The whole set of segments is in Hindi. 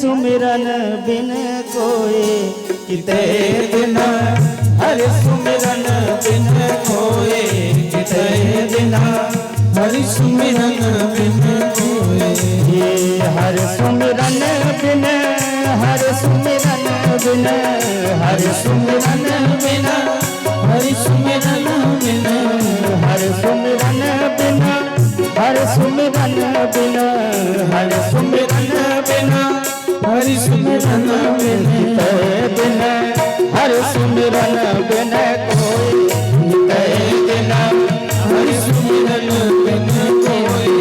सुमिरन बिन कोई किते दिन हरि सुमिरन बिन कोई किते दिन हरि सुमिरन बिन कोई हरि सुमिरन बिन हरि सुमिरन बिन हरि सुमिरन बिन हरि सुमिरन बिन हरि सुमिरन बिन हरि सुमिरन बिन हरि सुमिरन बिन हरि सुमिरन बिन बिन हरि सुमिरन बिन कोई दिन हरि सुमिरन बिन कोई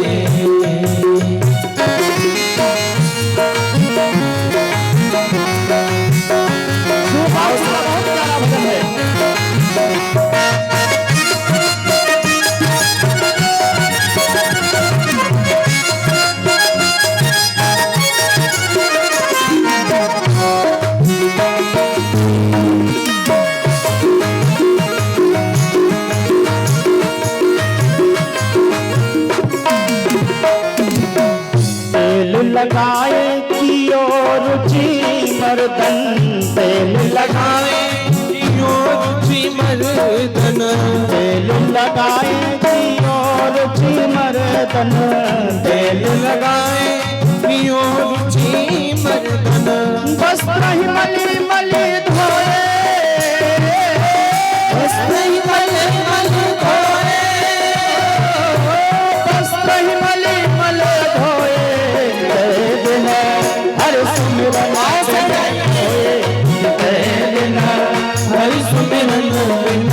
बहुत प्यारा भजन है। लगाए कियो रुचि मर्दन तेल लगाए कियो रुचि मर्दन तेल लगाए कियो रुचि मर्दन तेल लगाए कियो रुचि मर्दन वस्त्र ही मली मली धोए वस्त्र ही मली मली धोए वस्त्र ही मली मली धोए हरि सुमिरन हरि सुमिरन बिन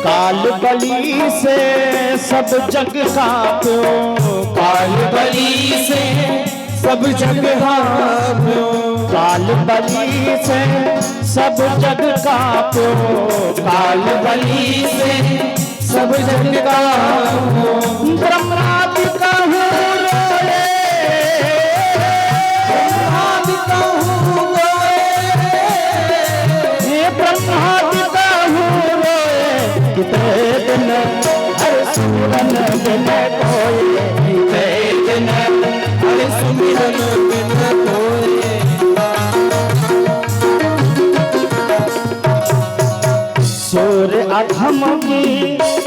काल बली से सब जग कांप्यो काल बली से सब जग कांप्यो काल बली से सब जग कांप्यो काल बली से सब जग कांप्यो ब्रह्मादि कहूँ रोए ब्रह्मादि कहूँ रोए ब्रह्मादि कहूँ रोए कितने दिन हरि सुमिरन बिन कोई कितने दिन हरि सुमिरन बिन कोई सूर्य अधम की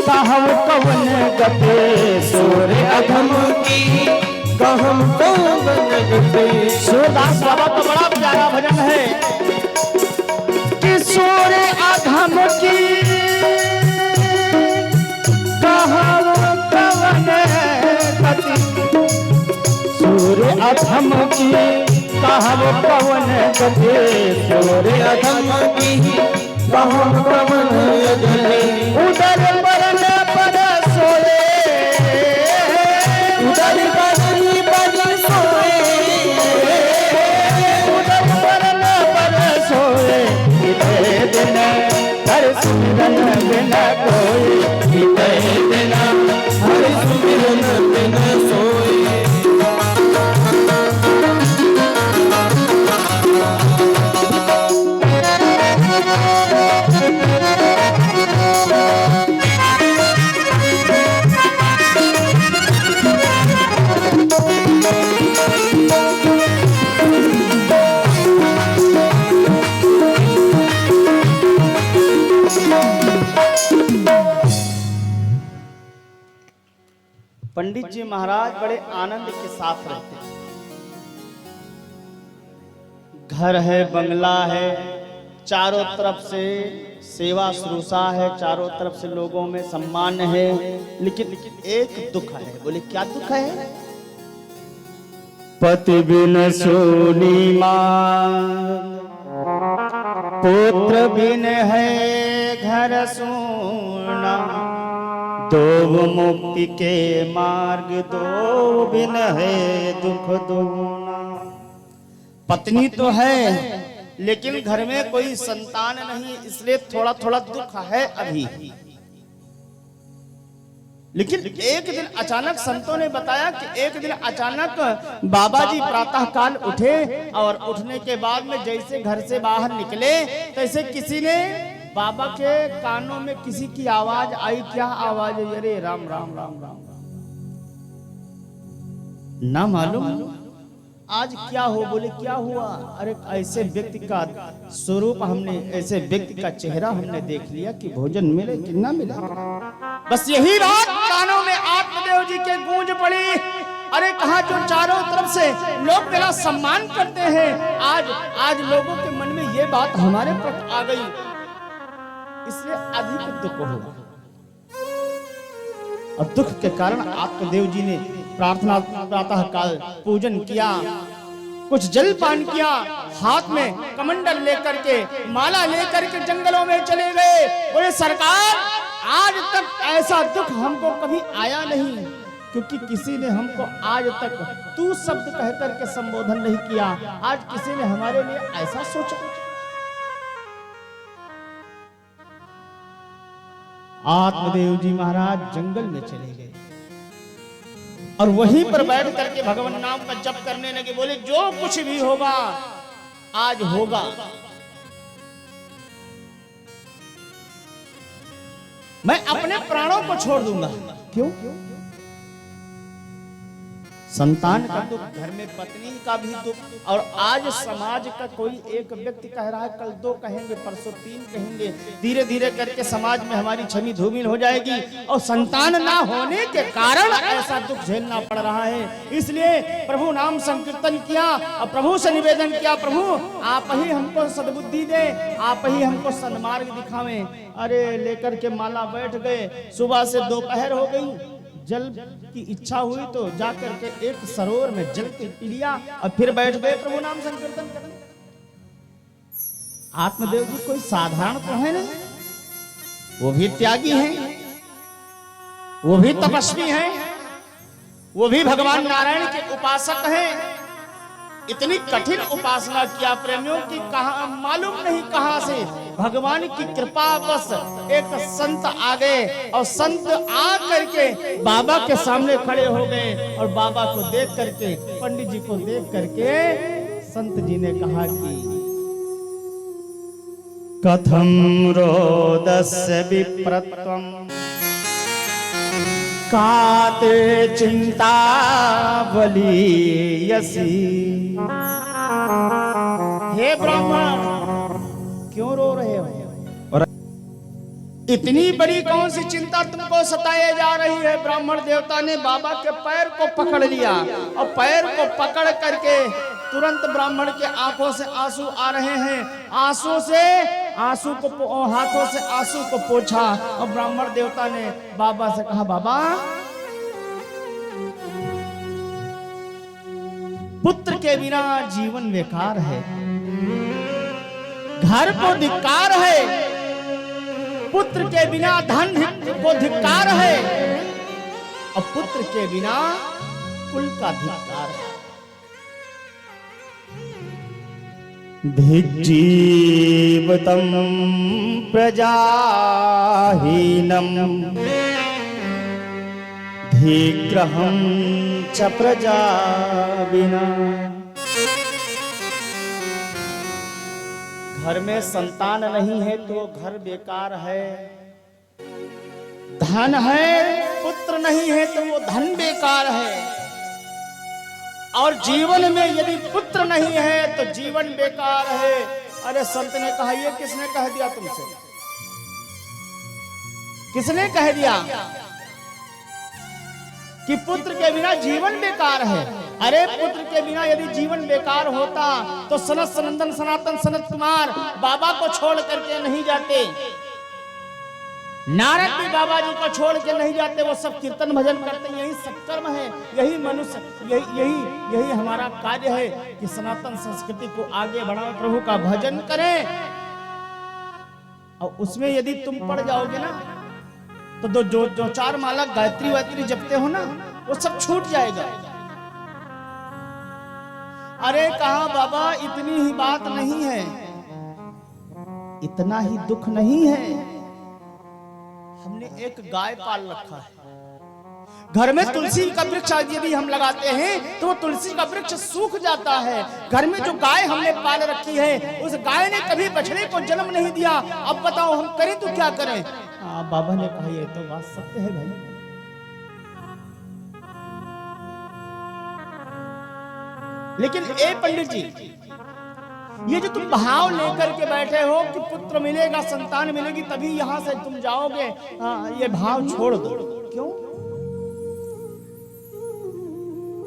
कहम कवन गते सूर्य अधम की कहम कवन गते सूरदास बाबा का बड़ा प्यारा भजन है कि सूर्य अधम की कहम कवन गति सूर्य अधम की कहम कवन गते सूर्य अधम की कहम कवन गते उदर बरन पर सोए उदर बरन पर सोए उदर बरन पर सोए कितने दिन हरि सुमिरन बिन कोई कितने दिन हरि सुमिरन बिन सोए पंडित जी महाराज बड़े आनंद के साथ रहते हैं। घर है, बंगला है, चारों तरफ से सेवा शुश्रूषा है, चारों तरफ से लोगों में सम्मान है, लेकिन एक दुख है। बोले क्या दुख है? पति बिन सोनी मां, पुत्र बिन है घर सोना, दो मुक्ति के मार्ग दो बिन है दुख दूना। पत्नी तो है लेकिन घर में कोई संतान नहीं, इसलिए थोड़ा थोड़ा दुख है अभी। लेकिन एक दिन अचानक संतों ने बताया कि एक दिन अचानक बाबा जी प्रातः काल उठे और उठने के बाद में जैसे घर से बाहर निकले तैसे किसी ने बाबा के कानों में किसी की आवाज आई। क्या आवाज है? अरे राम राम राम राम राम। ना मालूम आज क्या हो। बोले क्या हुआ? अरे ऐसे व्यक्ति का स्वरूप हमने, ऐसे व्यक्ति का चेहरा हमने देख लिया कि भोजन मिले कि ना मिले। बस यही बात कानों में आत्मदेव जी के गूंज पड़ी। अरे कहा जो चारों तरफ से लोग मेरा सम्मान करते हैं, आज लोगों के मन में ये बात हमारे प्रति आ गई, इसलिए अधिक दुख हुआ। और दुख के कारण आत्मदेव जी ने प्रार्थना प्रातः काल पूजन किया, कुछ जल पान किया, हाथ में कमंडल लेकर के माला लेकर के जंगलों में चले गए। बोले सरकार आज तक ऐसा दुख हमको कभी आया नहीं, क्योंकि किसी ने हमको आज तक तू शब्द कहकर के संबोधन नहीं किया। आज किसी ने हमारे लिए ऐसा सोचा। आत्मदेव जी महाराज जंगल में चले गए और वहीं पर बैठ करके भगवान नाम का जप करने लगे। बोले जो कुछ भी होगा आज होगा। मैं अपने प्राणों को छोड़ दूंगा। क्यों? संतान का दुख, घर में पत्नी का भी दुख, और आज समाज का कोई एक व्यक्ति कह रहा है, कल दो कहेंगे, परसों तीन कहेंगे, धीरे धीरे करके समाज में हमारी छवि धूमिल हो जाएगी और संतान ना होने के कारण ऐसा दुख झेलना पड़ रहा है। इसलिए प्रभु नाम संकीर्तन किया और प्रभु से निवेदन किया, प्रभु आप ही हमको सद्बुद्धि दे, आप ही हमको सन्मार्ग दिखावें। अरे लेकर के माला बैठ गए। सुबह से दोपहर हो गई, जल की इच्छा हुई तो जाकर के एक सरोवर में जल पी लिया और फिर बैठ गए प्रभु नाम संकीर्तन करने। आत्मदेव जी कोई साधारण तो है नहीं, वो भी त्यागी हैं, वो भी तपस्वी हैं, वो भी भगवान नारायण के उपासक हैं। इतनी कठिन उपासना किया प्रेमियों की, कहा मालूम नहीं कहां से भगवान की कृपा बस एक संत आ गए और संत आ करके बाबा के सामने खड़े हो गए और बाबा को देख करके, पंडित जी को देख करके संत जी ने कहा कि कथम रोदस्य विप्रत्वम काते चिंता बलियसी। हे ब्राह्मण क्यों रो रहे हो? और इतनी बड़ी कौन सी चिंता तुमको सताए जा रही है? ब्राह्मण देवता ने बाबा के पैर को पकड़ लिया और पैर को पकड़ करके तुरंत ब्राह्मण के आंखों से आंसू आ रहे हैं। आंसू को हाथों से आंसू को पोंछा और ब्राह्मण देवता ने बाबा से कहा, बाबा पुत्र के बिना जीवन बेकार है, घर को धिक्कार है, पुत्र के बिना धन को धिक्कार है और पुत्र के बिना कुल का धिक्कार है। धिज्जीवतं प्रजाहीनं धिग्रहं च प्रजा विना। घर में संतान नहीं है तो घर बेकार है, धन है पुत्र नहीं है तो वो धन बेकार है, और जीवन में यदि पुत्र नहीं है तो जीवन बेकार है। अरे संत ने कहा, ये किसने कह दिया तुमसे? किसने कह दिया कि पुत्र के बिना जीवन बेकार है? अरे पुत्र के बिना यदि जीवन बेकार होता तो सनत सनंदन सनातन सनत कुमार बाबा को छोड़ करके नहीं जाते, नारद भी बाबा जी को छोड़ के नहीं जाते, वो सब कीर्तन भजन करते हैं। यही सत्कर्म है, यही मनुष्य, यही हमारा कार्य है कि सनातन संस्कृति को आगे बढ़ाएं, प्रभु का भजन करें। और उसमें यदि तुम पड़ जाओगे ना तो जो जो 4 माला गायत्री वायत्री जपते हो ना, वो सब छूट जाएगा। अरे कहा बाबा इतनी ही बात नहीं है, इतना ही दुख नहीं है। हमने एक गाय पाल रखा है, घर में तुलसी का वृक्ष यदि हम लगाते हैं तो वो तुलसी का वृक्ष सूख जाता है। घर में जो गाय हमने पाल रखी है, उस गाय ने कभी बछड़े को जन्म नहीं दिया। अब बताओ हम करें तो क्या करें? बाबा ने कहा ये तो बात सत्य है भाई। लेकिन ए पंडित जी, ये जो तुम भाव लेकर के बैठे हो कि पुत्र मिलेगा, संतान मिलेगी तभी यहां से तुम जाओगे, ये भाव छोड़ दो। क्यों?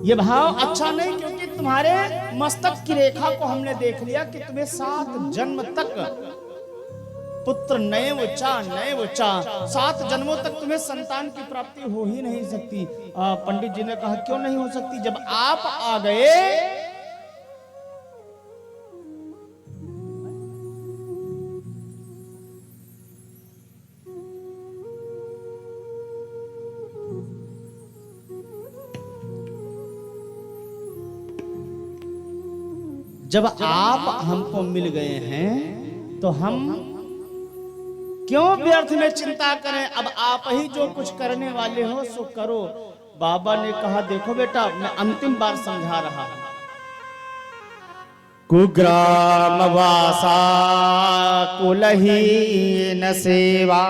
ये भाव अच्छा नहीं, क्योंकि तुम्हारे मस्तक की रेखा को हमने देख लिया कि तुम्हें 7 जन्म तक पुत्र नए चा 7 जन्मों तक तुम्हें संतान की प्राप्ति हो ही नहीं सकती। पंडित जी ने कहा क्यों नहीं हो सकती? जब आप आ गए जब आप हमको मिल गए हैं तो हम क्यों व्यर्थ में चिंता करें? अब आप ही जो कुछ करने वाले हो सो करो। बाबा ने कहा देखो बेटा, मैं अंतिम बार समझा रहा हूं। कुग्राम वासा कुलहीन सेवा